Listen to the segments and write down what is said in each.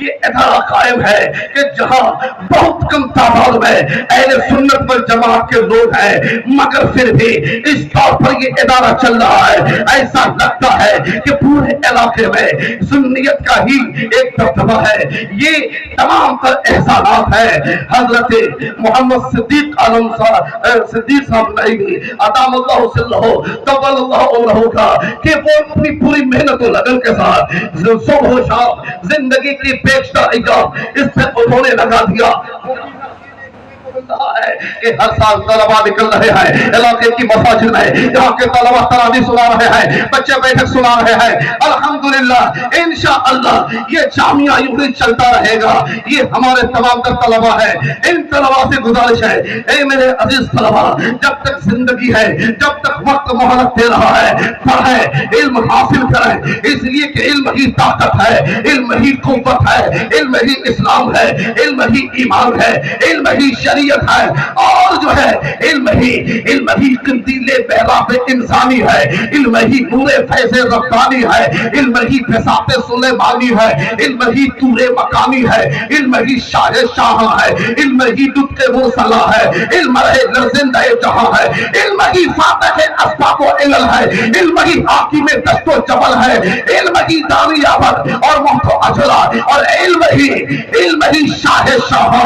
یہ ادارہ قائم ہے کہ جہاں بہت کم تعداد میں اہل سنت والجماعت کے لوگ ہیں، مگر پھر بھی اس طور پر یہ ادارہ چل رہا ہے، ایسا لگتا ہے کہ پورے علاقے میں سنیت کا ہی ایک دبدبہ ہے۔ یہ تمام تر احسانات ہیں حضرت محمد صدیق عالم صدیق صاحب عطام اللہ صلی طول اللہ عمرہ کا، کہ وہ اپنی پوری محنت و لگن کے ساتھ صبح و شام زندگی کی بیشتر ایام اس سے انہوں نے لگا دیا ہے کہ ہر سال طلبہ نکل رہے ہیں علاقے کی مساجد میں، یہاں کے طلبہ تراویح سنا رہے ہیں، بچے بیٹھک سنا رہے ہیں۔ الحمدللہ انشاءاللہ یہ جامعہ یوں ہی چلتا رہے گا۔ یہ ہمارے تمام تر طلبہ ہیں، ان طلبہ سے گزارش ہے، اے میرے عزیز طلبہ، جب تک زندگی ہے، جب تک وقت مہلت دے رہا ہے، پڑھیں، علم حاصل کریں، اس لیے کہ علم ہی طاقت ہے، علم ہی قوت ہے، علم ہی اسلام ہے، علم ہی ایمان ہے، علم ہی شریعت ہے، اور جو ہے علم ہی قندیل بہراب انسانی ہے، علم ہی نور فیض ربانی ہے، علم ہی بساط سلیمانی ہے، علم ہی طور مقامی ہے، علم ہی شاہ ہے، علم ہی دودھ مرسلہ ہے، علم ہے لرزندہ جہاں ہے، علم ہی فاتح اسباب و علل ہے، علم ہی حاکم دست و جبل ہے، علم ہی دانی آبد اور محت و اجلا، اور علم ہی شاہ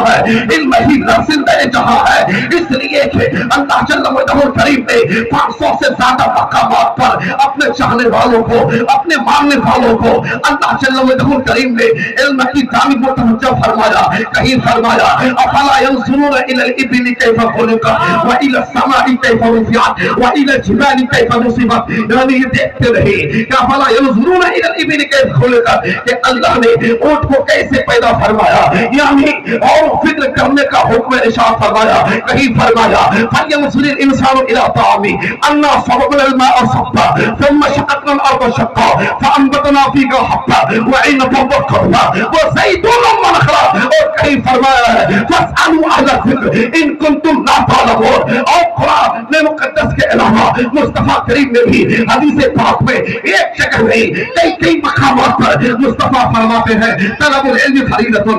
ہے، علم ہی لرزندہ جہاں ہے۔ اس لیے کہ اللہ جل وعلا کریم نے 500 سے زیادہ مقامات پر اپنے چاہنے والوں کو، اپنے ماننے والوں کو اللہ جل وعلا کریم نے علم کی جانب متوجہ فرمایا۔ کہیں فرمایا افلا ينظرون الى الابل كيف خلقت والى السماء كيف رفعت والى الجبال كيف نصبت، یعنی یہ دیکھتے رہے کہ افلا ينظرون الى الابل كيف خلقت، کہ اللہ نے اونٹ کو کیسے پیدا فرمایا، یعنی اور فکر کرنے کا حکم ارشاد فرمایا۔ کہیں فرمایا فَلْيَنْظُرِ الْإِنسَانُ إِلَىٰ طَعَامِهِ أَنَّا صَبَبْنَا الْمَاءَ صَبًّا ثُمَّ شَقَقْنَا الْأَرْضَ شَقًّا فَأَنبَتْنَا فِيهَا حَبًّا وَعِنَبًا وَقَضْبًا وَزَيْتُونًا وَنَخْلًا، اور کہیں فرمایا ہے فَاسْأَلُوا أَهْلَ الذِّكْرِ إِن كُنتُمْ لَا تَعْلَمُونَ۔ اور قرآن مقدس کے علاوہ مصطفیٰ کریم نے بھی حدیث پاک میں ایک جگہ نہیں کئی مقامات پر مصطفیٰ فرماتے ہیں طلب العلم فریضۃ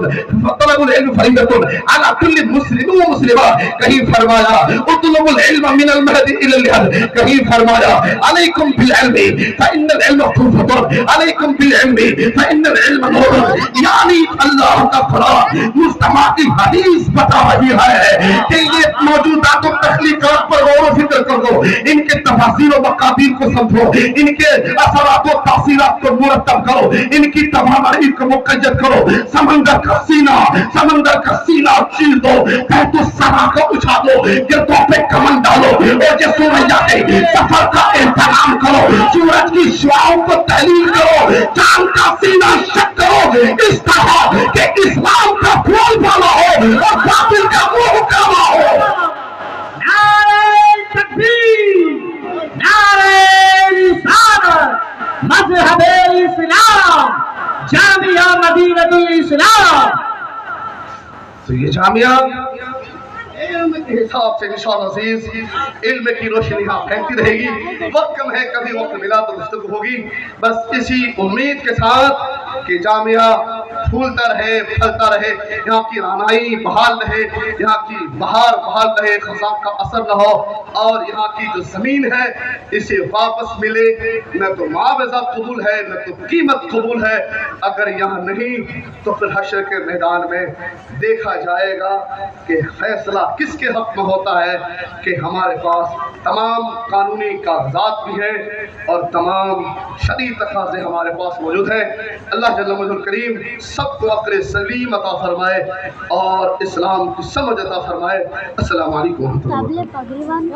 علی کل مسلم و مسلمہ، کہیں فرمایا اطلب العلم من المہد الی اللحد، کہیں فرمایا علیکم بالعلم فإن العلم قوت، علیکم بالعلم فإن العلم نور، یعنی اللہ کا قرآن مصطفیٰ کی حدیث بتا رہی ہے کہ یہ موجودات و تخلیقات پر غور و فکر کرو، ان کے تفاصیل و مقادیر کو سمجھو، ان کے اثرات و تاثیرات کو مرتب کرو، ان کی توانائی کو مقید کرو۔ سمندر کا سینہ چیر دو، تحت الثرا کو اچھا دو، گردوں پہ کمن ڈالو، اور جو سوریا کے سفر کا احترام کرو، سورج کی شعاؤں کو تحلیل کرو، چاند کا سینہ شک کرو، اس طرح کہ اسلام کا پھول بالا ہو اور باطل کا منہ کالا ہو۔ نعرہ تکبیر، نعرہ رسالت، مذہب اسلام، جامعہ مدینہ الاسلام۔ تو یہ جامعہ علم کے حساب سے انشاءاللہ عزیز علم کی روشنی یہاں پھیلتی رہے گی۔ وقت کم ہے، کبھی وقت ملا تو گفتگو ہوگی، بس اسی امید کے ساتھ کہ جامعہ پھولتا رہے، پھلتا رہے، یہاں کی رانائی بحال رہے، یہاں کی بہار بحال رہے، خزاں کا اثر نہ ہو، اور یہاں کی جو زمین ہے اسے واپس ملے، نہ تو معاوضہ قبول ہے نہ تو قیمت قبول ہے۔ اگر یہاں نہیں تو پھر حشر کے میدان میں دیکھا جائے گا کہ فیصلہ کس کے حق میں ہوتا ہے، کہ ہمارے پاس تمام قانونی کاغذات بھی ہیں اور تمام شرعی تقاضے ہمارے پاس موجود ہیں۔ اللہ جل وعلا کریم سب کو عقل سلیم عطا فرمائے اور اسلام کی سمجھ عطا فرمائے۔ السلام علیکم ورحمۃ اللہ۔